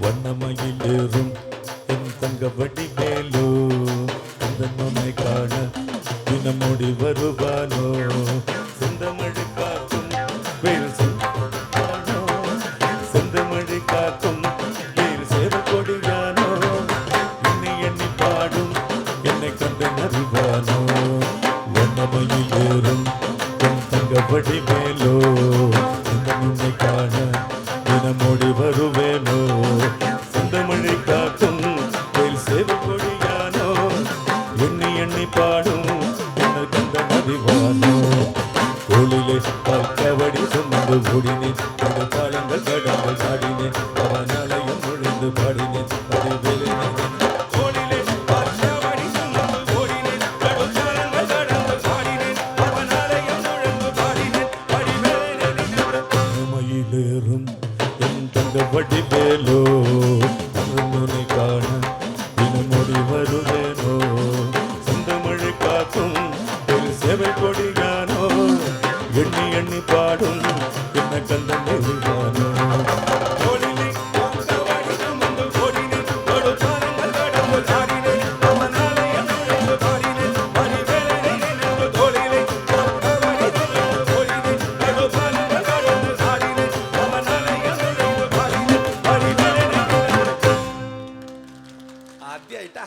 வண்ணமயிலேறும் என் தங்க வடிவேலோ அந்த நோனை காண தினமோடி வருவானோ செந்தமிழ் காக்கும் வேல் செந்தானோ செந்தமிழ் காக்கும் வேல் சேவ கொடியானோ எண்ணி எண்ணி பாடும் என்னை கண்டு அறிவானோ வண்ணமயிலேறும் என் தங்க வடிவேலோ அந்த நோனை காண தினமோடி வருவேனோ செந்தமிழை காக்கும் வேல் சேவ கொடியானோ எண்ணி எண்ணி பாடும் என்ன கண்ட அறிவானோ கோளிலே கவடி சுமந்து ஓடினேன் அந்த காலங்கள் கடந்து சாடினேன் அவனாலயம் நுழைந்து பாடினேன் அறிவேலே கோளிலே கவடி சுமந்து ஓடினேன் காலங்கள் கடந்து சாடினேன் அவனாலயம் நுழைந்து பாடினேன் அறிவேலே மயிலேறும் என் தங்க வடிவேலோ உன்னை காண தினமொழி வருவேனோ செந்தமிழ் காக்கும் ஒரு சேவை கொடியானோ எண்ணி எண்ணி பாடும் என்ன கண்ட நெறிவானோ